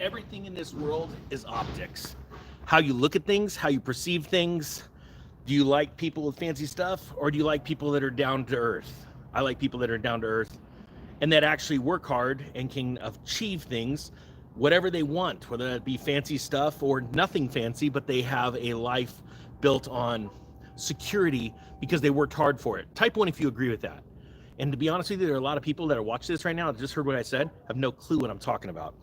everything in this world is optics. How you look at things, how you perceive things. Do you like people with fancy stuff, or do you like people that are down to earth? I like people that are down to earth and that actually work hard and can achieve things, whatever they want, whether that be fancy stuff or nothing fancy, but they have a life built on security because they worked hard for it. Type 1 if you agree with that. And to be honest with you, there are a lot of people that are watching this right now that just heard what I said, have no clue what I'm talking about.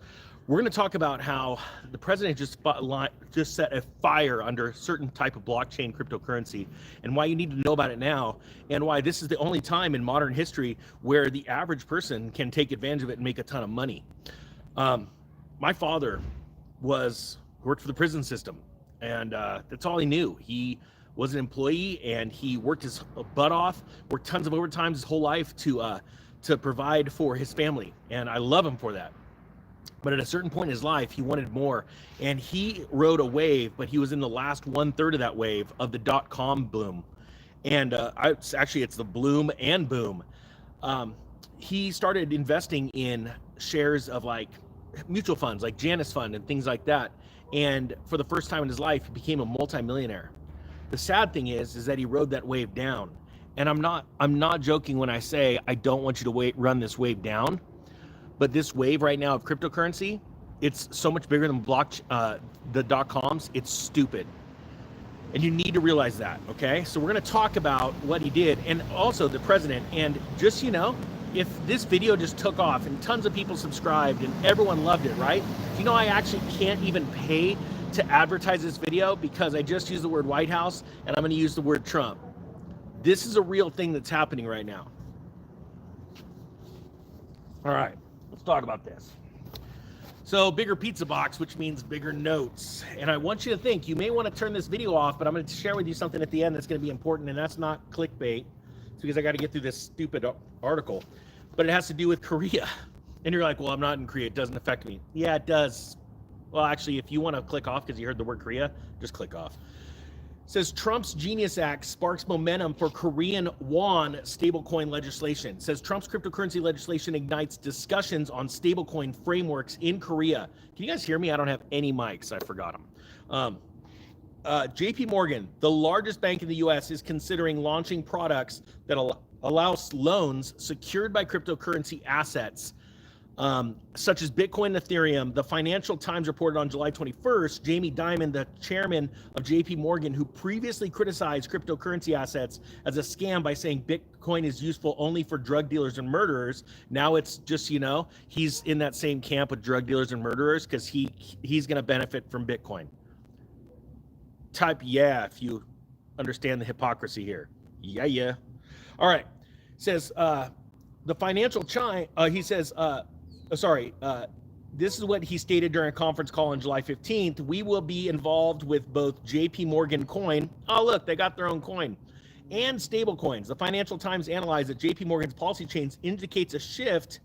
We're going to talk about how the president just set a fire under a certain type of blockchain cryptocurrency, and why you need to know about it now, and why this is the only time in modern history where the average person can take advantage of it and make a ton of money. My father worked for the prison system, and that's all he knew. He was an employee, and he worked his butt off, worked tons of overtime his whole life to provide for his family, and I love him for that. But at a certain point in his life, he wanted more, and he rode a wave, but he was in the last 1/3 of that wave of the .com boom. And it's the bloom and boom. He started investing in shares of like mutual funds, like Janus Fund and things like that. And for the first time in his life, he became a multimillionaire. The sad thing is that he rode that wave down. And I'm not joking when I say I don't want you to run this wave down. But this wave right now of cryptocurrency, it's so much bigger than the .coms. It's stupid. And you need to realize that, okay? So we're going to talk about what he did, and also the president. And just, if this video just took off and tons of people subscribed and everyone loved it, right? I actually can't even pay to advertise this video because I just used the word White House and I'm going to use the word Trump. This is a real thing that's happening right now. All right. Let's talk about this. So bigger pizza box, which means bigger notes. And I want you to think, you may want to turn this video off, but I'm going to share with you something at the end that's going to be important, and that's not clickbait. It's because I got to get through this stupid article. But it has to do with Korea. And you're like, well, I'm not in Korea. It doesn't affect me. Yeah, it does. Well, actually, if you want to click off because you heard the word Korea, just click off. It says Trump's Genius Act sparks momentum for Korean won stablecoin legislation. It says Trump's cryptocurrency legislation ignites discussions on stablecoin frameworks in Korea. Can you guys hear me? I don't have any mics. I forgot them. JP Morgan, the largest bank in the US, is considering launching products that allows loans secured by cryptocurrency assets, such as Bitcoin and Ethereum. The Financial Times reported on July 21st, Jamie Dimon, the chairman of JP Morgan, who previously criticized cryptocurrency assets as a scam by saying Bitcoin is useful only for drug dealers and murderers. Now it's just, he's in that same camp with drug dealers and murderers because he's going to benefit from Bitcoin. Type yeah if you understand the hypocrisy here. Yeah. All right. It says the Financial Times, this is what he stated during a conference call on July 15th. We will be involved with both JP Morgan coin. Oh, look, they got their own coin. And stable coins. The Financial Times analyzed that JP Morgan's policy change indicates a shift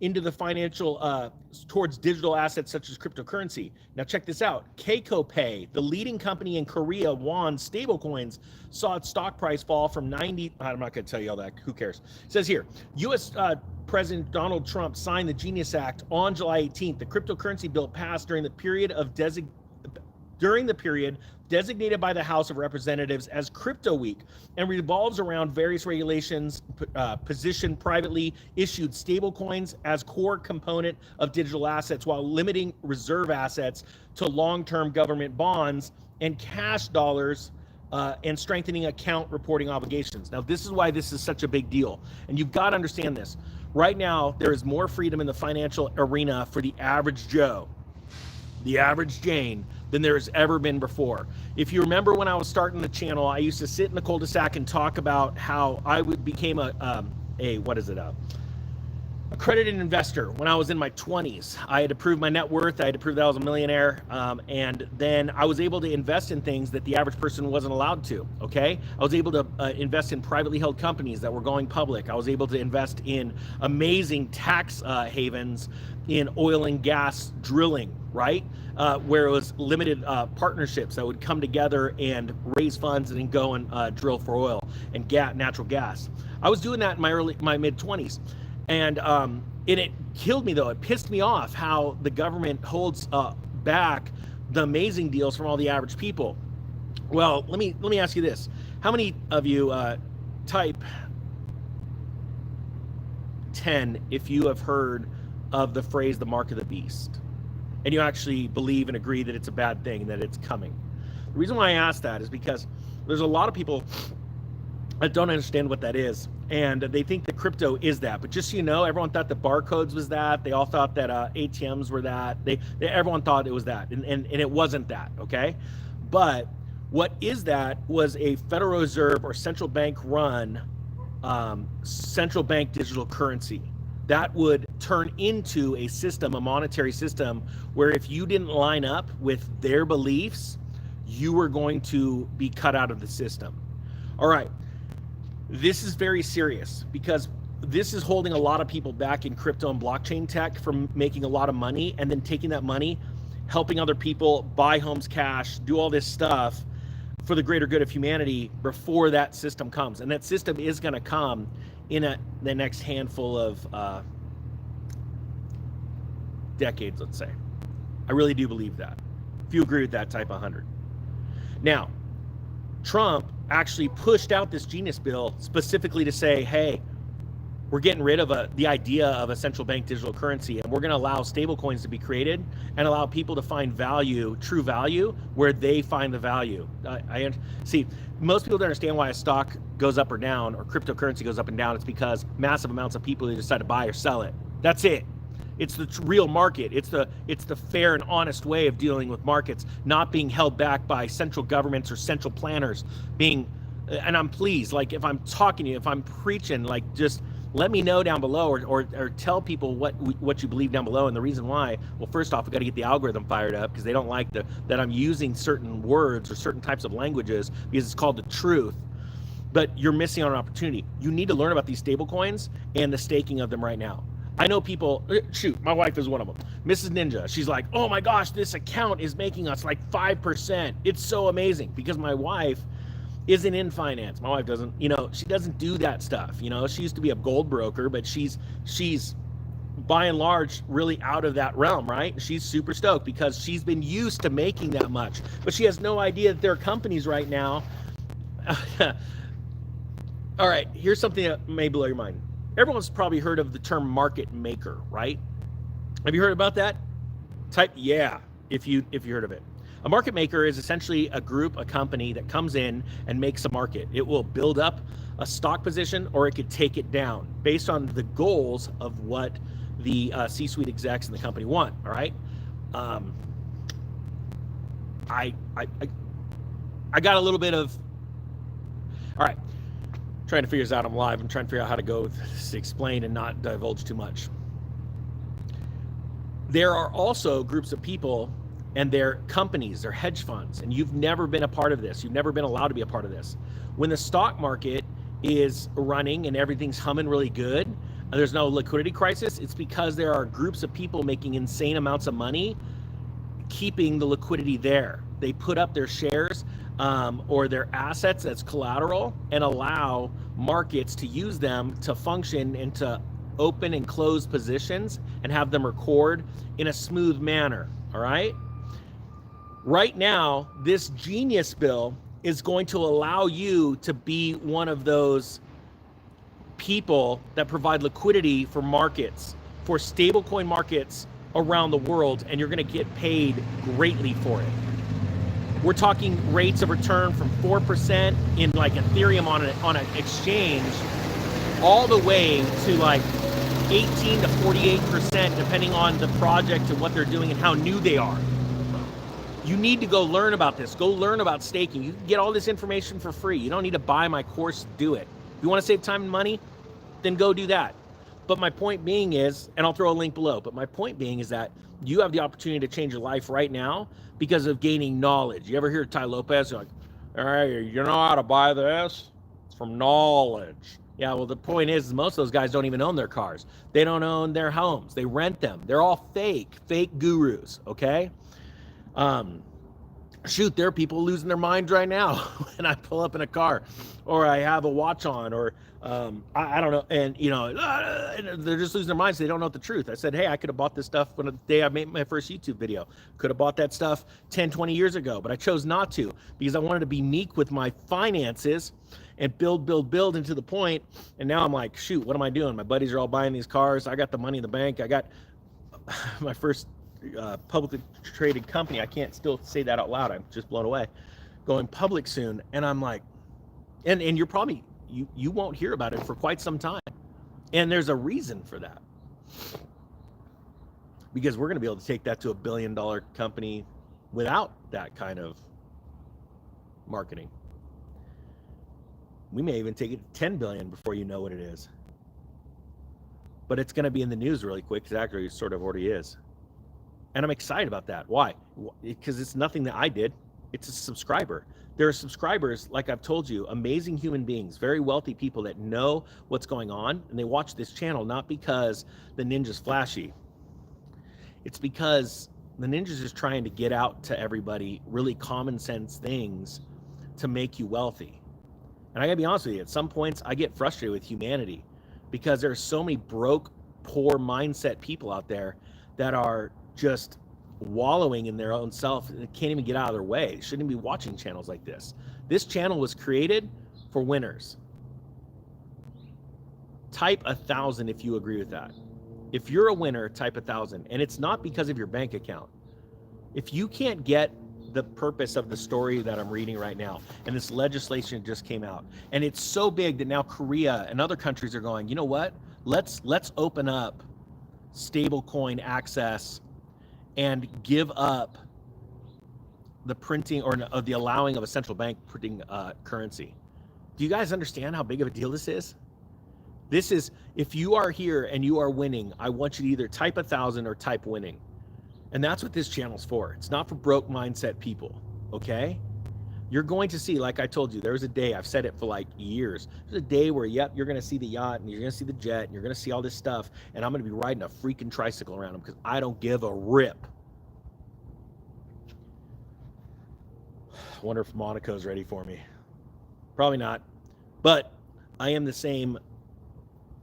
into the financial towards digital assets such as cryptocurrency. Now check this out. Keiko Pay, the leading company in Korea, won stablecoins, saw its stock price fall from 90. I'm not going to tell you all that. Who cares? It says here, U.S. President Donald Trump signed the Genius Act on July 18th. The cryptocurrency bill passed during the period designated by the House of Representatives as Crypto Week and revolves around various regulations, position privately issued stablecoins as core component of digital assets while limiting reserve assets to long-term government bonds and cash dollars and strengthening account reporting obligations. Now, this is why this is such a big deal. And you've got to understand this. Right now, there is more freedom in the financial arena for the average Joe, the average Jane, than there has ever been before. If you remember when I was starting the channel, I used to sit in the cul-de-sac and talk about how I became accredited investor when I was in my 20s. I had to prove my net worth. I had to prove that I was a millionaire. And then I was able to invest in things that the average person wasn't allowed to, okay? I was able to invest in privately held companies that were going public. I was able to invest in amazing tax havens in oil and gas drilling, right? Where it was limited partnerships that would come together and raise funds and then go and drill for oil and natural gas. I was doing that in my mid 20s. And And it killed me, though. It pissed me off how the government holds back the amazing deals from all the average people. Well, let me ask you this. How many of you type 10 if you have heard of the phrase the mark of the beast, and you actually believe and agree that it's a bad thing, that it's coming? The reason why I ask that is because there's a lot of people that don't understand what that is, and they think that crypto is that. But just so you know, everyone thought that barcodes was that. They all thought that ATMs were that. Everyone thought it was that, and it wasn't that, okay? But what is that was a Federal Reserve or central bank run central bank digital currency that would turn into a system, a monetary system, where if you didn't line up with their beliefs, you were going to be cut out of the system. All right, this is very serious because this is holding a lot of people back in crypto and blockchain tech from making a lot of money, and then taking that money, helping other people buy homes cash, do all this stuff for the greater good of humanity before that system comes. And that system is going to come in the next handful of decades, let's say. I really do believe that. If you agree with that, type 100. Now, Trump actually pushed out this genius bill specifically to say, hey, we're getting rid of the idea of a central bank digital currency, and we're going to allow stable coins to be created and allow people to find value, true value, where they find the value. I see, most people don't understand why a stock goes up or down, or cryptocurrency goes up and down. It's because massive amounts of people decide to buy or sell it. That's it. It's the real market. It's the fair and honest way of dealing with markets, not being held back by central governments or central planners being. And I'm pleased, like, if I'm talking to you, if I'm preaching, like, just let me know down below, or tell people what you believe down below. And the reason why, well, first off, we got to get the algorithm fired up, because they don't like that I'm using certain words or certain types of languages, because it's called the truth. But you're missing on an opportunity. You need to learn about these stable coins and the staking of them right now. I know people, shoot, my wife is one of them. Mrs. Ninja, she's like, oh my gosh, this account is making us like 5%. It's so amazing, because my wife isn't in finance. My wife doesn't, she doesn't do that stuff. She used to be a gold broker, but she's by and large really out of that realm, right? She's super stoked because she's been used to making that much, but she has no idea that there are companies right now. All right, here's something that may blow your mind. Everyone's probably heard of the term market maker, right? Have you heard about that? Type yeah if you heard of it. A market maker is essentially a company that comes in and makes a market. It will build up a stock position, or it could take it down based on the goals of what the C-suite execs in the company want. All right. I got a little bit of. All right. Trying to figure this out. I'm live. I'm trying to figure out how to go to explain and not divulge too much. There are also groups of people and their companies, their hedge funds, and you've never been a part of this. You've never been allowed to be a part of this. When the stock market is running and everything's humming really good, and there's no liquidity crisis, it's because there are groups of people making insane amounts of money, keeping the liquidity there. They put up their shares or their assets as collateral and allow markets to use them to function and to open and close positions and have them record in a smooth manner. All right. Right now, this genius bill is going to allow you to be one of those people that provide liquidity for markets, for stablecoin markets around the world, and you're going to get paid greatly for it. We're talking rates of return from 4% in like Ethereum on an exchange, all the way to like 18 to 48%, depending on the project and what they're doing and how new they are. You need to go learn about this. Go learn about staking. You can get all this information for free. You don't need to buy my course to do it. If you want to save time and money, then go do that. But my point being is, and I'll throw a link below, but my point being is that you have the opportunity to change your life right now because of gaining knowledge. You ever hear Tai Lopez? You're like, all right, you know how to buy this? It's from knowledge. Yeah, well, the point is most of those guys don't even own their cars. They don't own their homes. They rent them. They're all fake gurus, okay? Shoot, there are people losing their minds right now when I pull up in a car, or I have a watch on, or I don't know, and they're just losing their minds. They don't know the truth. I said, hey, I could have bought this stuff when the day I made my first YouTube video. Could have bought that stuff 10, 20 years ago, but I chose not to because I wanted to be meek with my finances and build into the point. And now I'm like, shoot, what am I doing? My buddies are all buying these cars. I got the money in the bank. I got my first publicly traded company. I can't still say that out loud. I'm just blown away. Going public soon. And I'm like, and you're probably, you won't hear about it for quite some time. And there's a reason for that. Because we're going to be able to take that to $1 billion company without that kind of marketing. We may even take it to 10 billion before you know what it is. But it's going to be in the news really quick, because actually it sort of already is. And I'm excited about that. Why? Because it's nothing that I did. It's a subscriber. There are subscribers, like I've told you, amazing human beings, very wealthy people that know what's going on, and they watch this channel not because the ninja's flashy. It's because the ninja's just trying to get out to everybody really common sense things to make you wealthy. And I gotta be honest with you, at some points I get frustrated with humanity because there are so many broke, poor mindset people out there that are just wallowing in their own self and can't even get out of their way. They shouldn't be watching channels like this. This channel was created for winners. Type 1,000 if you agree with that. If you're a winner, type 1,000. And it's not because of your bank account. If you can't get the purpose of the story that I'm reading right now, and this legislation just came out, and it's so big that now Korea and other countries are going, you know what? Let's open up stablecoin access and give up the printing or the allowing of a central bank printing currency. Do you guys understand how big of a deal this is? This is, if you are here and you are winning, I want you to either type 1,000 or type winning. And that's what this channel's for. It's not for broke mindset people, okay? You're going to see, like I told you, there's a day, I've said it for like years, there's a day where, yep, you're going to see the yacht and you're going to see the jet and you're going to see all this stuff, and I'm going to be riding a freaking tricycle around them because I don't give a rip. I wonder if Monaco's ready for me. Probably not. But I am the same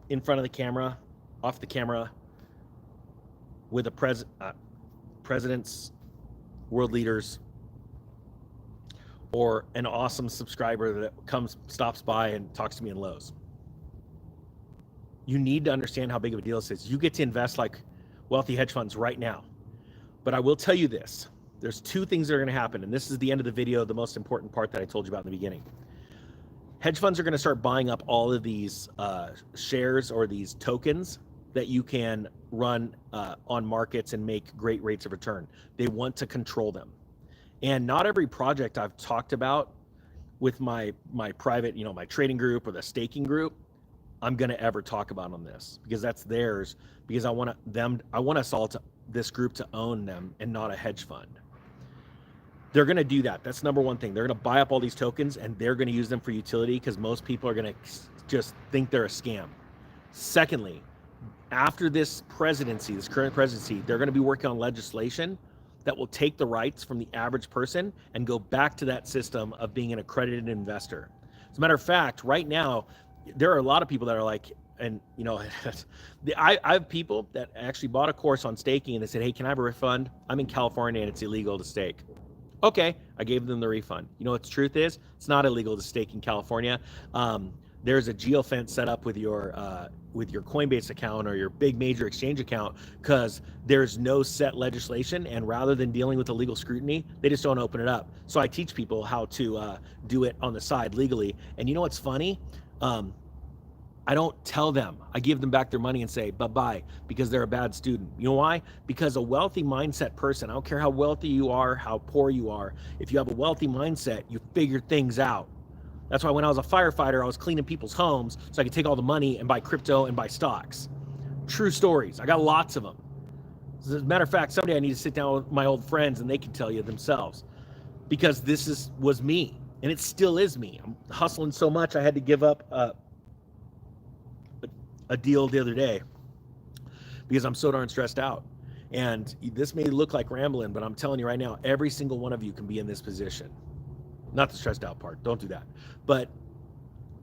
in front of the camera, off the camera, with a presidents, world leaders, or an awesome subscriber that stops by and talks to me in Lowe's. You need to understand how big of a deal this is. You get to invest like wealthy hedge funds right now. But I will tell you this. There's two things that are going to happen, and this is the end of the video, the most important part that I told you about in the beginning. Hedge funds are going to start buying up all of these shares or these tokens that you can run on markets and make great rates of return. They want to control them. And not every project I've talked about with my private, my trading group or the staking group, I'm going to ever talk about on this, because that's theirs, because I want us all, this group, to own them and not a hedge fund. They're going to do that. That's number one thing. They're going to buy up all these tokens and they're going to use them for utility, because most people are going to just think they're a scam. Secondly, after this presidency, this current presidency, they're going to be working on legislation that will take the rights from the average person and go back to that system of being an accredited investor. As a matter of fact, right now, there are a lot of people that are like, and I have people that actually bought a course on staking and they said, hey, can I have a refund? I'm in California and it's illegal to stake. Okay, I gave them the refund. You know what the truth is? It's not illegal to stake in California. There's a geofence set up with your Coinbase account or your big major exchange account, because there's no set legislation, and rather than dealing with the legal scrutiny, they just don't open it up. So I teach people how to do it on the side legally. And you know what's funny? I don't tell them. I give them back their money and say bye-bye, because they're a bad student. You know why? Because a wealthy mindset person, I don't care how wealthy you are, how poor you are, if you have a wealthy mindset, you figure things out. That's why when I was a firefighter, I was cleaning people's homes so I could take all the money and buy crypto and buy stocks. True stories. I got lots of them. As a matter of fact, someday I need to sit down with my old friends and they can tell you themselves, because this was me, and it still is me. I'm hustling so much I had to give up a deal the other day because I'm so darn stressed out. And this may look like rambling, but I'm telling you right now, every single one of you can be in this position. Not the stressed out part, don't do that. But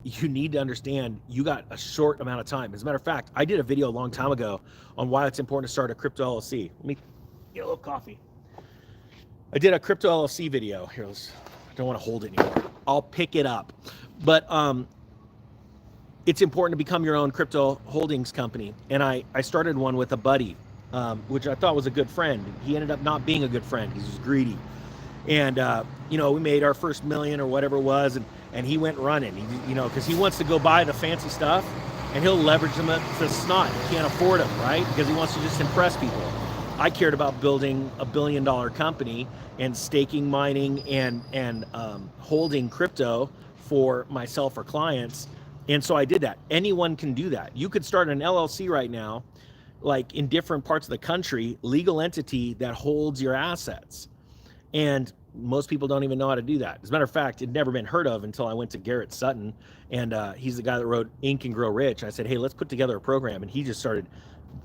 you need to understand you got a short amount of time. As a matter of fact, I did a video a long time ago on why it's important to start a crypto LLC. Let me get a little coffee. I did a crypto LLC video. Here, I don't want to hold it anymore. I'll pick it up. But it's important to become your own crypto holdings company. And I started one with a buddy, which I thought was a good friend. He ended up not being a good friend. He was greedy. And, you know, we made our first million or whatever it was, and he went running, you know, because he wants to go buy the fancy stuff, and he'll leverage them to snot. He can't afford them, right? Because he wants to just impress people. I cared about building a $1 billion company and staking, mining, and holding crypto for myself or clients. And so I did that. Anyone can do that. You could start an LLC right now, like in different parts of the country, legal entity that holds your assets. And most people don't even know how to do that. As a matter of fact, it'd never been heard of until I went to Garrett Sutton, and he's the guy that wrote Ink and Grow Rich. I said, hey, let's put together a program. And he just started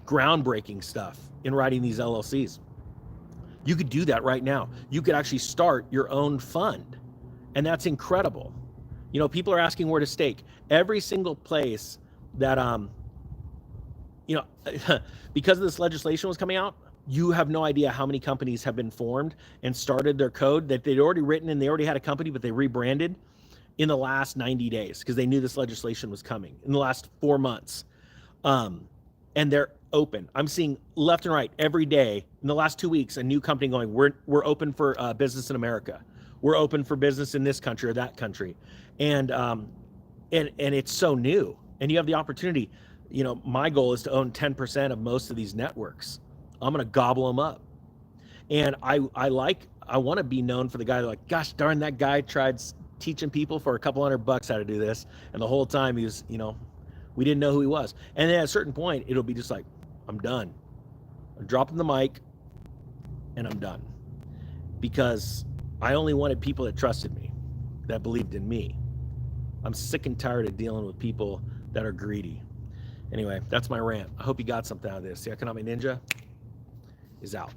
groundbreaking stuff in writing these LLCs. You could do that right now. You could actually start your own fund. And that's incredible. You know, people are asking where to stake. Every single place that, you know, because this legislation was coming out, you have no idea how many companies have been formed and started their code that they'd already written, and they already had a company, but they rebranded in the last 90 days because they knew this legislation was coming in the last 4 months. And they're open. I'm seeing left and right every day in the last 2 weeks, a new company going, we're open for business in America. We're open for business in this country or that country. And it's so new, and you have the opportunity. You know, my goal is to own 10% of most of these networks. I'm going to gobble them up. And I want to be known for the guy like, gosh darn, that guy tried teaching people for a couple $100 how to do this. And the whole time he was, you know, we didn't know who he was. And then at a certain point, it'll be just like, I'm done. I'm dropping the mic and I'm done. Because I only wanted people that trusted me, that believed in me. I'm sick and tired of dealing with people that are greedy. Anyway, that's my rant. I hope you got something out of this. The Economic Ninja is out.